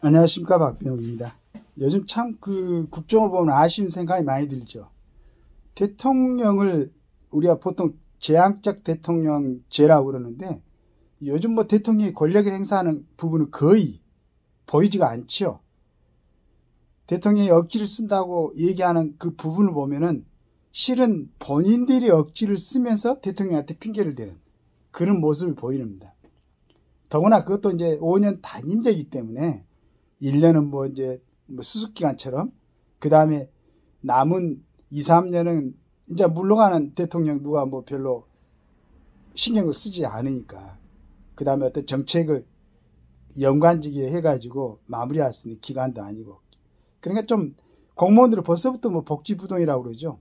안녕하십니까, 박병욱입니다. 요즘 참 국정을 보면 아쉬운 생각이 많이 들죠. 대통령을 우리가 보통 재앙적 대통령제라고 그러는데 요즘 뭐 대통령이 권력을 행사하는 부분은 거의 보이지가 않죠. 대통령이 억지를 쓴다고 얘기하는 그 부분을 보면은 실은 본인들이 억지를 쓰면서 대통령한테 핑계를 대는 그런 모습을 보이는니다. 더구나 그것도 이제 5년 단임제이기 때문에 1년은 뭐 이제 수습기간처럼 그 다음에 남은 2, 3년은 이제 물러가는 대통령 누가 뭐 별로 신경을 쓰지 않으니까 그 다음에 어떤 정책을 연관지게 해가지고 마무리할 수 있는 기간도 아니고 그러니까 좀 공무원들은 벌써부터 뭐 복지부동이라고 그러죠.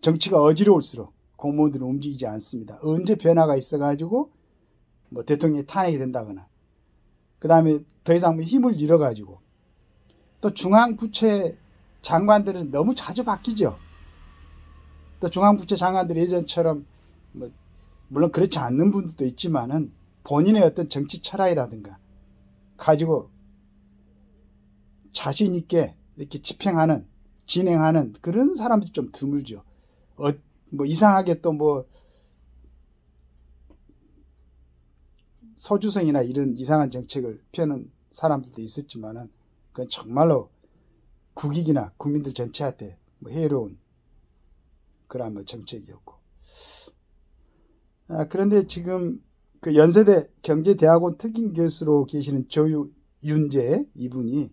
정치가 어지러울수록 공무원들은 움직이지 않습니다. 언제 변화가 있어가지고 뭐 대통령이 탄핵이 된다거나 그 다음에 더 이상 힘을 잃어가지고 또 중앙부처의 장관들은 너무 자주 바뀌죠. 또 중앙부처 장관들이 예전처럼 뭐 물론 그렇지 않는 분들도 있지만은 본인의 어떤 정치 철학이라든가 가지고 자신 있게 이렇게 집행하는 진행하는 그런 사람들이 좀 드물죠. 뭐 이상하게 또 뭐 소주성이나 이런 이상한 정책을 펴는 사람들도 있었지만은 그건 정말로 국익이나 국민들 전체한테 뭐 해로운 그런 뭐 정책이었고. 그런데 지금 그 연세대 경제대학원 특임 교수로 계시는 조윤재 이분이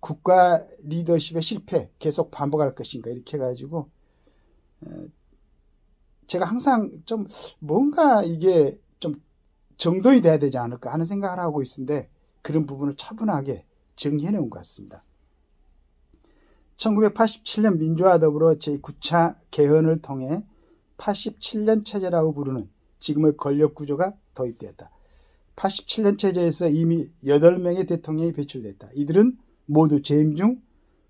국가 리더십의 실패 계속 반복할 것인가 이렇게 해가지고 제가 항상 좀 뭔가 이게 좀 정돈이 돼야 되지 않을까 하는 생각을 하고 있는데 그런 부분을 차분하게 정리해 놓은 것 같습니다. 1987년 민주화 더불어 제9차 개헌을 통해 87년 체제라고 부르는 지금의 권력구조가 도입되었다. 87년 체제에서 이미 8명의 대통령이 배출됐다. 이들은 모두 재임 중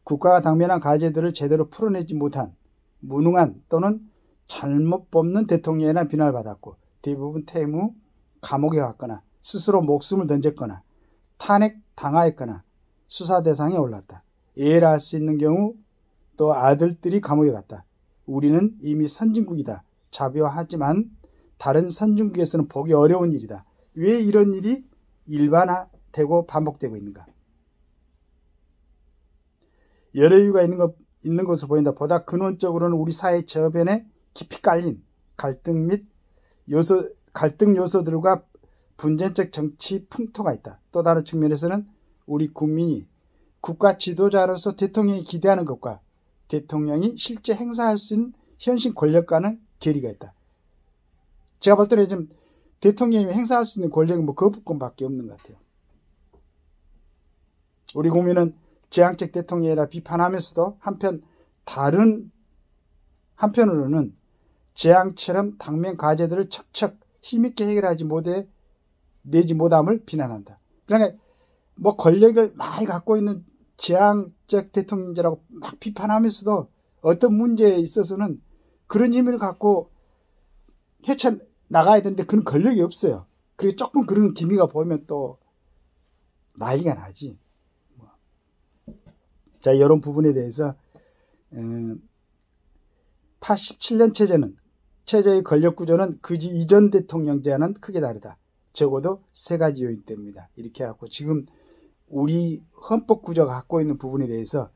국가가 당면한 과제들을 제대로 풀어내지 못한 무능한 또는 잘못 뽑는 대통령이나 비난을 받았고 대부분 퇴임 후 감옥에 갔거나 스스로 목숨을 던졌거나 탄핵 당하였거나 수사 대상에 올랐다. 예를 알 수 있는 경우 또 아들들이 감옥에 갔다. 우리는 이미 선진국이다. 자비하지만 다른 선진국에서는 보기 어려운 일이다. 왜 이런 일이 일반화되고 반복되고 있는가? 여러 이유가 있는 것으로 보인다. 보다 근원적으로는 우리 사회 저변에 깊이 깔린 갈등 및 갈등 요소들과 분쟁적 정치 풍토가 있다. 또 다른 측면에서는 우리 국민이 국가 지도자로서 대통령이 기대하는 것과 대통령이 실제 행사할 수 있는 현실 권력과는 괴리가 있다. 제가 볼 때는 지금 대통령이 행사할 수 있는 권력은 뭐 거부권밖에 없는 것 같아요. 우리 국민은 재앙적 대통령이라 비판하면서도 한편으로는 재앙처럼 당면 과제들을 척척 힘있게 해결하지 내지 못함을 비난한다. 그러니까 뭐 권력을 많이 갖고 있는 재앙적 대통령제라고 막 비판하면서도 어떤 문제에 있어서는 그런 힘을 갖고 헤쳐나가야 되는데 그런 권력이 없어요. 그리고 조금 그런 기미가 보이면 또 난리가 나지. 자, 이런 부분에 대해서 87년 체제의 권력구조는 그지 이전 대통령제와는 크게 다르다. 적어도 3가지 요인 때문이다. 이렇게 해갖고 지금 우리 헌법구조가 갖고 있는 부분에 대해서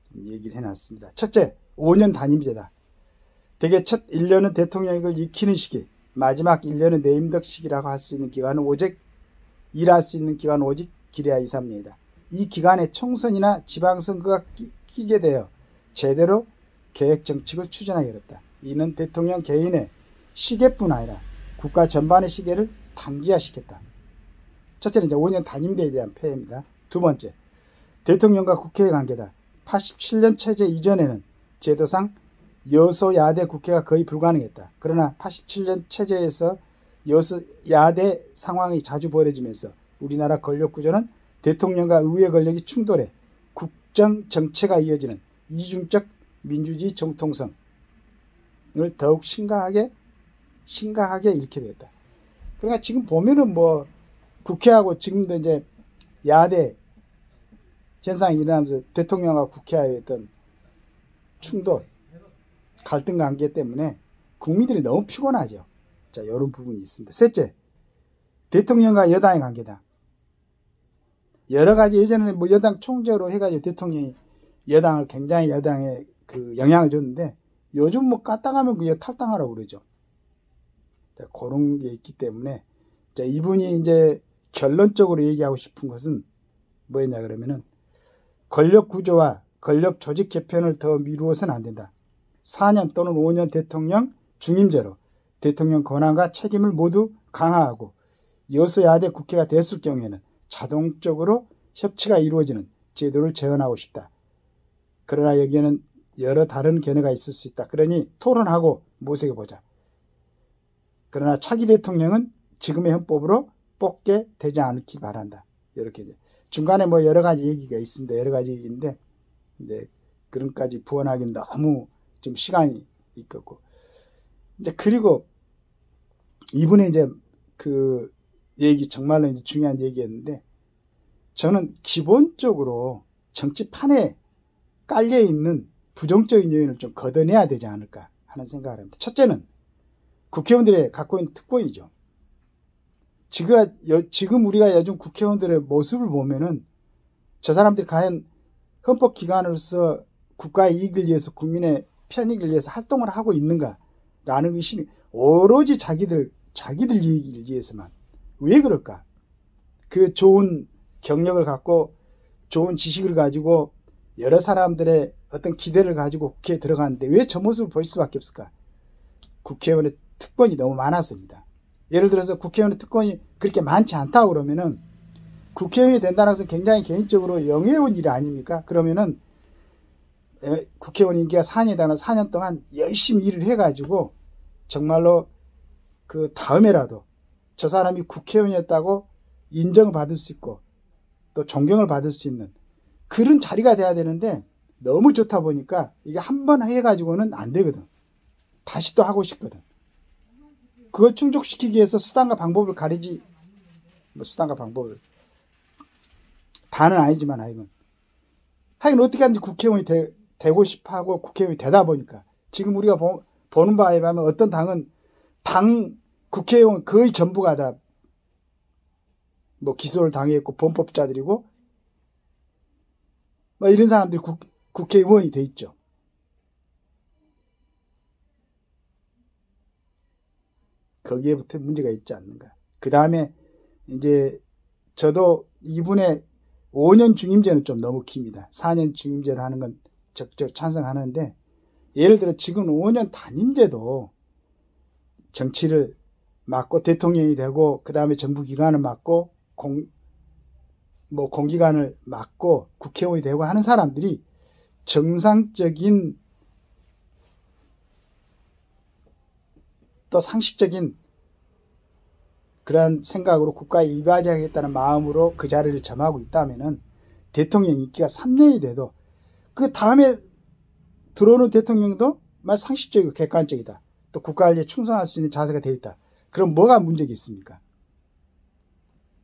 좀 얘기를 해놨습니다. 첫째, 5년 단임제다. 대개 첫 1년은 대통령을 익히는 시기, 마지막 1년은 내임덕 시기라고 할 수 있는 기간은 일할 수 있는 기간은 오직 길어야 2, 3년이다. 이 기간에 총선이나 지방선거가 끼게 되어 제대로 계획정책을 추진하기 어렵다. 이는 대통령 개인의 시계뿐 아니라 국가 전반의 시계를 단기화시켰다. 첫째는 이제 5년 단임제에 대한 폐해입니다. 두 번째, 대통령과 국회의 관계다. 87년 체제 이전에는 제도상 여소야대 국회가 거의 불가능했다. 그러나 87년 체제에서 여소야대 상황이 자주 벌어지면서 우리나라 권력구조는 대통령과 의회 권력이 충돌해 국정 정체가 이어지는 이중적 민주주의 정통성을 더욱 심각하게 잃게 됐다. 그러니까 지금 보면은 뭐 국회하고 지금도 이제 야대 현상이 일어나면서 대통령과 국회와의 어떤 충돌, 갈등 관계 때문에 국민들이 너무 피곤하죠. 자, 이런 부분이 있습니다. 셋째, 대통령과 여당의 관계다. 여러 가지 예전에는 뭐 여당 총재로 해가지고 대통령이 여당을 굉장히 여당에 그 영향을 줬는데 요즘 뭐 까딱하면 그게 탈당하라고 그러죠. 자, 그런 게 있기 때문에 자, 이분이 이제 결론적으로 얘기하고 싶은 것은 뭐였냐 그러면은 권력 구조와 권력 조직 개편을 더 미루어서는 안 된다. 4년 또는 5년 대통령 중임제로 대통령 권한과 책임을 모두 강화하고 여소야대 국회가 됐을 경우에는 자동적으로 협치가 이루어지는 제도를 재현하고 싶다. 그러나 여기에는 여러 다른 견해가 있을 수 있다. 그러니 토론하고 모색해보자. 그러나 차기 대통령은 지금의 헌법으로 뽑게 되지 않기 바란다. 이렇게 이제 중간에 뭐 여러 가지 얘기가 있습니다. 여러 가지 얘기인데 이제 그런까지 부언하기는 너무 좀 시간이 있겠고 이제 그리고 이분의 이제 그 얘기 정말로 이제 중요한 얘기였는데 저는 기본적으로 정치판에 깔려 있는 부정적인 요인을 좀 걷어내야 되지 않을까 하는 생각을 합니다. 첫째는 국회의원들이 갖고 있는 특권이죠. 지금 우리가 요즘 국회의원들의 모습을 보면은 저 사람들이 과연 헌법기관으로서 국가의 이익을 위해서 국민의 편익을 위해서 활동을 하고 있는가라는 의심이 오로지 자기들 이익을 위해서만. 왜 그럴까? 그 좋은 경력을 갖고 좋은 지식을 가지고 여러 사람들의 어떤 기대를 가지고 국회에 들어가는데 왜 저 모습을 보일 수밖에 없을까? 국회의원의 특권이 너무 많았습니다. 예를 들어서 국회의원의 특권이 그렇게 많지 않다고 그러면은 국회의원이 된다는 것은 굉장히 개인적으로 영예로운 일 아닙니까? 그러면은 국회의원 임기가 4년이다. 4년 동안 열심히 일을 해가지고 정말로 그 다음에라도 저 사람이 국회의원이었다고 인정을 받을 수 있고 또 존경을 받을 수 있는 그런 자리가 돼야 되는데 너무 좋다 보니까 이게 한 번 해가지고는 안 되거든. 다시 또 하고 싶거든. 그걸 충족시키기 위해서 수단과 방법을 가리지 뭐 수단과 방법을 다는 아니지만 하여간 어떻게 하든지 국회의원이 되고 싶어하고 국회의원이 되다 보니까 지금 우리가 보는 바에 의하면 어떤 당은 당 국회의원 거의 전부가 다 뭐 기소를 당했고 범법자들이고 뭐 이런 사람들이 국회의원이 돼 있죠. 거기에부터 문제가 있지 않는가. 그 다음에 이제 저도 이분의 5년 중임제는 좀 너무 깁니다. 4년 중임제를 하는 건 적극 찬성하는데 예를 들어 지금 5년 단임제도 정치를 맡고 대통령이 되고 그 다음에 정부기관을 맡고 공기관을 맡고 국회의원이 되고 하는 사람들이 정상적인 또 상식적인 그런 생각으로 국가에 이바지하겠다는 마음으로 그 자리를 점하고 있다면은 대통령 임기가 3년이 돼도 그 다음에 들어오는 대통령도 상식적이고 객관적이다. 또 국가관리에 충성할 수 있는 자세가 되어 있다. 그럼 뭐가 문제가 있습니까?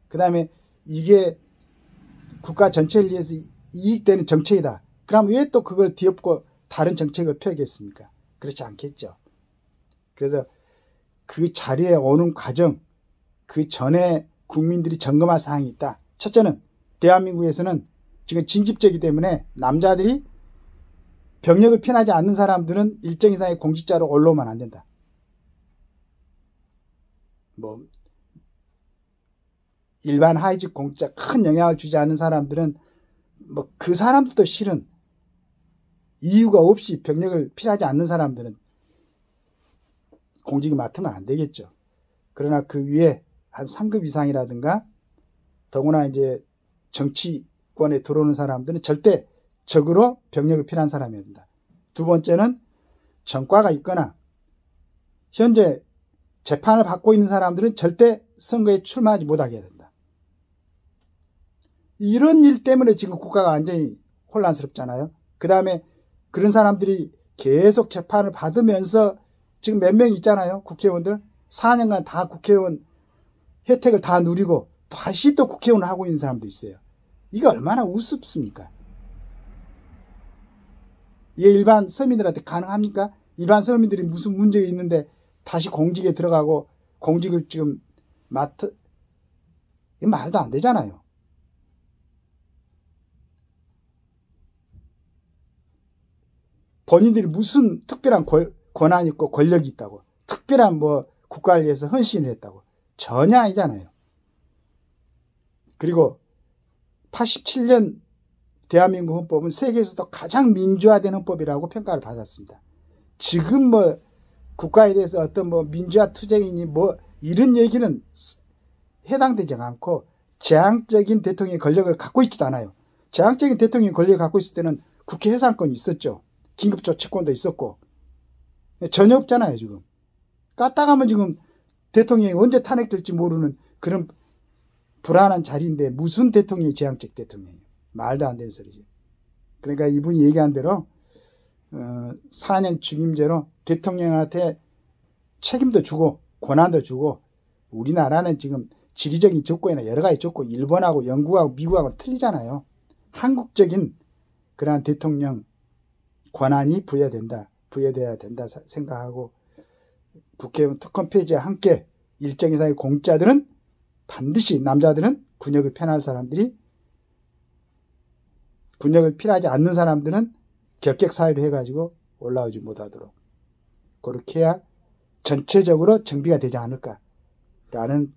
그 다음에 이게 국가 전체를 위해서 이익되는 정책이다. 그럼 왜 또 그걸 뒤엎고 다른 정책을 펴겠습니까? 그렇지 않겠죠. 그래서 그 자리에 오는 과정, 그 전에 국민들이 점검할 사항이 있다. 첫째는 대한민국에서는 지금 진집제이기 때문에 남자들이 병력을 편하지 않는 사람들은 일정 이상의 공직자로 올라오면 안 된다. 뭐 일반 하위직 공직자 큰 영향을 주지 않는 사람들은 뭐 그 사람들도 실은 이유가 없이 병력을 필요하지 않는 사람들은 공직을 맡으면 안 되겠죠. 그러나 그 위에 한 3급 이상이라든가 더구나 이제 정치권에 들어오는 사람들은 절대 적으로 병력을 필요한 사람이어야 된다. 두 번째는 전과가 있거나 현재 재판을 받고 있는 사람들은 절대 선거에 출마하지 못하게 해야 된다. 이런 일 때문에 지금 국가가 완전히 혼란스럽잖아요. 그 다음에 그런 사람들이 계속 재판을 받으면서 지금 몇 명 있잖아요. 국회의원들 4년간 다 국회의원 혜택을 다 누리고 다시 또 국회의원을 하고 있는 사람도 있어요. 이게 얼마나 우습습니까? 이게 일반 서민들한테 가능합니까? 일반 서민들이 무슨 문제가 있는데 다시 공직에 들어가고 공직을 지금 이 말도 안 되잖아요. 본인들이 무슨 특별한 권한이 있고 권력이 있다고, 특별한 뭐 국가를 위해서 헌신을 했다고. 전혀 아니잖아요. 그리고 87년 대한민국 헌법은 세계에서도 가장 민주화된 헌법이라고 평가를 받았습니다. 지금 뭐 국가에 대해서 어떤 뭐 민주화 투쟁이니 뭐 이런 얘기는 해당되지 않고, 제한적인 대통령의 권력을 갖고 있지도 않아요. 제한적인 대통령의 권력을 갖고 있을 때는 국회 해산권이 있었죠. 긴급조치권도 있었고. 전혀 없잖아요, 지금. 까딱하면 지금 대통령이 언제 탄핵될지 모르는 그런 불안한 자리인데 무슨 대통령이 제한적 대통령이에요. 말도 안 되는 소리지. 그러니까 이분이 얘기한 대로 4년 중임제로 대통령한테 책임도 주고 권한도 주고, 우리나라는 지금 지리적인 조건이나 여러 가지 조건, 일본하고 영국하고 미국하고 틀리잖아요. 한국적인 그러한 대통령 권한이 부여돼야 된다 생각하고, 국회의원 특권 폐지와 함께 일정 이상의 공직자들은 반드시, 남자들은 군역을 편할 사람들이, 군역을 필요하지 않는 사람들은 결격 사유를 해가지고 올라오지 못하도록, 그렇게 해야 전체적으로 정비가 되지 않을까라는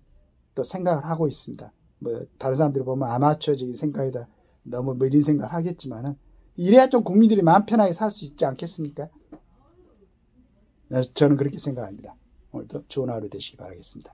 또 생각을 하고 있습니다. 뭐 다른 사람들이 보면 아마추어적인 생각이다, 너무 뭐 이런 생각을 하겠지만은, 이래야 좀 국민들이 마음 편하게 살 수 있지 않겠습니까? 저는 그렇게 생각합니다. 오늘도 좋은 하루 되시기 바라겠습니다.